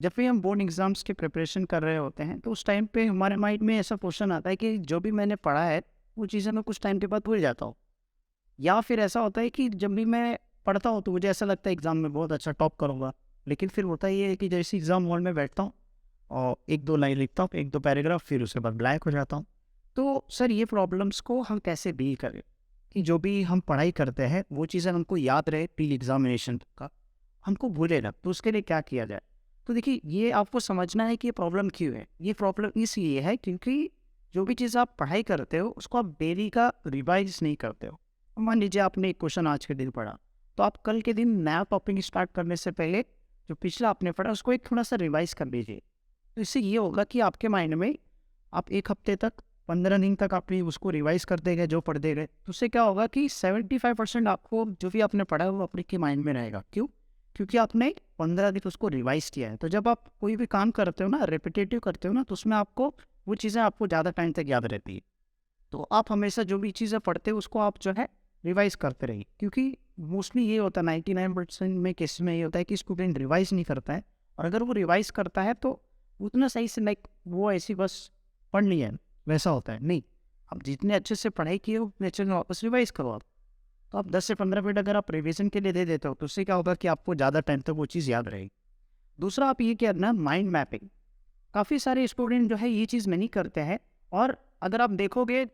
जब भी हम बोर्ड एग्ज़ाम्स की प्रिपरेशन कर रहे होते हैं, तो उस टाइम पे हमारे माइंड में ऐसा क्वेश्चन आता है कि जो भी मैंने पढ़ा है, वो चीज़ें मैं कुछ टाइम के बाद भूल जाता हूँ। या फिर ऐसा होता है कि जब भी मैं पढ़ता हूँ, तो मुझे ऐसा लगता है एग्ज़ाम में बहुत अच्छा टॉप करूँगा। लेकिन फिर होता ये है कि जैसे एग्ज़ाम हॉल में बैठता हूँ और 1-2 लाइन लिखता हूँ, 1-2 पैराग्राफ, फिर उसके बाद ब्लैंक हो जाता हूँ। तो सर ये प्रॉब्लम्स को हम कैसे डील करें? कि जो भी हम पढ़ाई करते हैं, वो चीज़ें हमको याद रहे प्री एग्ज़ामिनेशन का, हमको भूले ना, तो उसके लिए क्या किया जाए? तो देखिए, ये आपको समझना है कि ये प्रॉब्लम क्यों है। ये प्रॉब्लम इसलिए है क्योंकि जो भी चीज़ आप पढ़ाई करते हो, उसको आप डेली का रिवाइज़ नहीं करते हो। मान लीजिए आपने एक क्वेश्चन आज के दिन पढ़ा, तो आप कल के दिन नया टॉपिक स्टार्ट करने से पहले जो पिछला आपने पढ़ा, उसको एक थोड़ा-सा रिवाइज़ कर लीजिए। तो इससे ये होगा कि आपके माइंड में आप 1 हफ्ते तक, 15 दिन तक आपने उसको रिवाइज़ करते गए, जो पढ़ते गए। तो उससे क्या होगा कि 75% आपको जो भी आपने पढ़ा है, वो आपके माइंड में रहेगा। क्यों? क्योंकि आपने 15 दिन उसको रिवाइज़ किया है। तो जब आप कोई भी काम करते हो ना, रिपिटेटिव करते हो ना, तो उसमें आपको वो चीज़ें आपको ज़्यादा टाइम तक याद रहती है। तो आप हमेशा जो भी चीज़ें पढ़ते हो, उसको आप जो है रिवाइज़ करते रहिए। क्योंकि मोस्टली ये होता है, 99% में केस में ये होता है कि स्टूडेंट रिवाइज़ नहीं करता है, और अगर वो रिवाइज़ करता है तो उतना सही से, लाइक वो ऐसी बस पढ़ लिया है, वैसा होता है। नहीं, आप जितने अच्छे से पढ़ाई किए हो, उतने अच्छे से वापस रिवाइज़ करो आप। तो आप 10 से 15 मिनट अगर आप रिवीजन के लिए दे देते हो, तो उससे क्या होगा कि आपको ज़्यादा टाइम तक वो चीज़ याद रहेगी। दूसरा आप ये करना, माइंड मैपिंग। काफ़ी सारे स्टूडेंट जो है ये चीज़ नहीं करते हैं, और अगर आप देखोगे,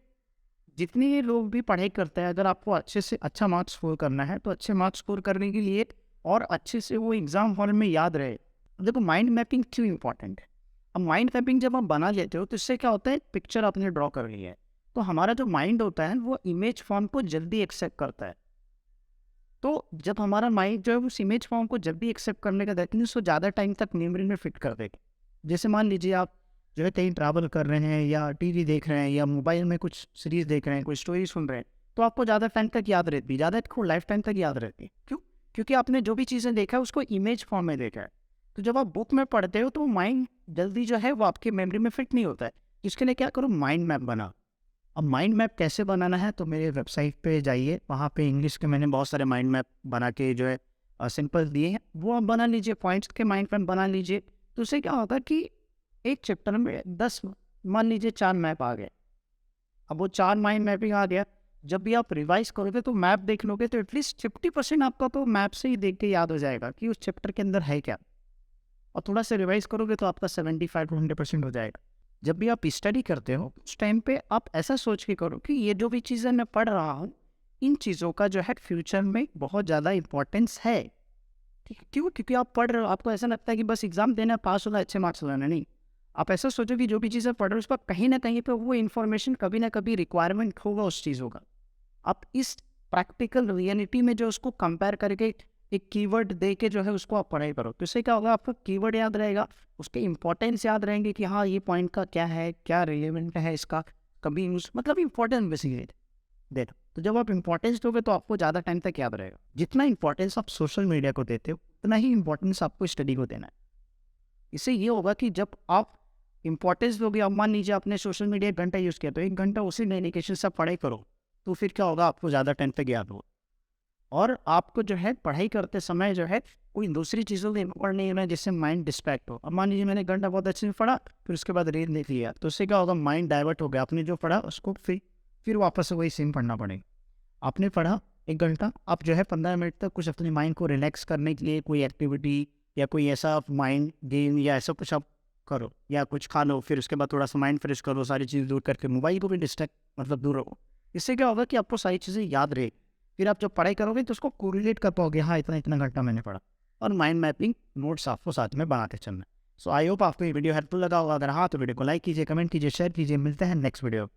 जितने लोग भी पढ़ाई करते हैं, अगर आपको अच्छे से अच्छा मार्क्स स्कोर करना है, तो अच्छे मार्क्स स्कोर करने के लिए और अच्छे से वो एग्ज़ाम हॉल में याद रहे, देखो माइंड मैपिंग क्यों इम्पोर्टेंट है। अब माइंड मैपिंग जब आप बना लेते हो, तो इससे क्या होता है, पिक्चर आपने ड्रॉ कर ली है, तो हमारा जो माइंड होता है, वो इमेज फॉर्म को जल्दी एक्सेप्ट करता है। तो जब हमारा माइंड जो है उस इमेज फॉर्म को जब भी एक्सेप्ट करने का, दैट मीन्स वो ज़्यादा टाइम तक मेमोरी में फिट कर देगा। जैसे मान लीजिए आप जो है कहीं ट्रैवल कर रहे हैं, या टीवी देख रहे हैं, या मोबाइल में कुछ सीरीज़ देख रहे हैं, कोई स्टोरी सुन रहे हैं, तो आपको ज़्यादा टाइम तक याद रहती है, ज़्यादा को लाइफ टाइम तक याद रहती है। क्यों? क्योंकि आपने जो भी चीज़ें देखा है, उसको इमेज फॉर्म में देखा है। तो जब आप बुक में पढ़ते हो, तो माइंड जल्दी जो है वो आपकी मेमोरी में फिट नहीं होता है। इसके लिए क्या करो, माइंड मैप बनाओ। अब माइंड मैप कैसे बनाना है, तो मेरे वेबसाइट पे जाइए, वहाँ पे इंग्लिश के मैंने बहुत सारे माइंड मैप बना के जो है सिंपल दिए हैं, वो आप बना लीजिए, पॉइंट्स के माइंड मैप बना लीजिए। तो उससे क्या होगा कि एक चैप्टर में 10, मान लीजिए 4 मैप आ गए। अब वो 4 माइंड मैपिंग आ गया, जब भी आप रिवाइज करोगे तो मैप देख लोगे, तो एटलीस्ट 50% आपका तो मैप से ही देख के याद हो जाएगा कि उस चैप्टर के अंदर है क्या। और थोड़ा सा रिवाइज करोगे तो आपका 75 टू 100% हो जाएगा। जब भी आप स्टडी करते हो, उस टाइम पे आप ऐसा सोच के करो कि ये जो भी चीज़ें मैं पढ़ रहा हूँ, इन चीज़ों का जो है फ्यूचर में बहुत ज़्यादा इंपॉर्टेंस है। ठीक है? क्यों? क्योंकि आप पढ़ रहे हो, आपको ऐसा लगता है कि बस एग्जाम देना, पास होना, अच्छे मार्क्स लाना। नहीं, आप ऐसा सोचो कि जो भी चीज़ें पढ़ रहे हो, उस पर कहीं ना कहीं पे वो इन्फॉर्मेशन कभी ना कभी रिक्वायरमेंट होगा उस चीज़ों का। आप इस प्रैक्टिकल रियलिटी में जो उसको कंपेयर करके एक कीवर्ड दे के जो है उसको आप पढ़ाई करो, तो इससे क्या होगा, आपको कीवर्ड याद रहेगा, उसके इंपॉर्टेंस याद रहेंगे कि हाँ ये पॉइंट का क्या है, क्या रिलेवेंट है इसका, कभी यूज, मतलब इंपॉर्टेंस बेसिकली दे दो। तो जब आप इंपॉर्टेंस दोगे, तो आपको ज़्यादा टाइम तक याद रहेगा। जितना इंपॉर्टेंस आप सोशल मीडिया को देते हो, उतना ही इंपॉर्टेंस आपको स्टडी को देना है। इससे ये होगा कि जब आप इंपॉर्टेंस दोगे, अब मान लीजिए आपने सोशल मीडिया 1 घंटा यूज़ किया, तो 1 घंटा उसी डेडिकेशन से पढ़ाई करो, तो फिर क्या होगा, आपको ज़्यादा टाइम तक याद होगा। और आपको जो है पढ़ाई करते समय जो है कोई दूसरी चीज़ों में इम्पोर्ट नहीं होना, जिससे माइंड डिस्ट्रैक्ट हो। अब मान लीजिए मैंने घंटा बहुत अच्छे से पढ़ा, फिर उसके बाद रील देख लिया, तो उससे क्या होगा, माइंड डाइवर्ट हो गया, आपने जो पढ़ा उसको फिर वापस से वही सेम पढ़ना पड़ेगा। आपने पढ़ा 1 घंटा, आप जो है 15 मिनट तक कुछ अपने माइंड को रिलैक्स करने के लिए कोई एक्टिविटी, या कोई ऐसा माइंड गेम या ऐसा कुछ आप करो, या कुछ खा लो, फिर उसके बाद थोड़ा सा माइंड फ्रेश करो, सारी चीज़ दूर करके मोबाइल को भी डिस्ट्रैक्ट, मतलब दूर रहो। इससे क्या होगा कि आपको सारी चीज़ें याद रहेगी। फिर आप जब पढ़ाई करोगे, तो उसको कोरिलेट कर पाओगे, हाँ इतना इतना घंटा मैंने पढ़ा। और माइंड मैपिंग नोट्स आपको साथ में बनाते चलना है। सो आई होप आपको ये वीडियो हेल्पफुल लगा होगा। अगर हाँ, तो वीडियो को लाइक कीजिए, कमेंट कीजिए, शेयर कीजिए। मिलते हैं नेक्स्ट वीडियो।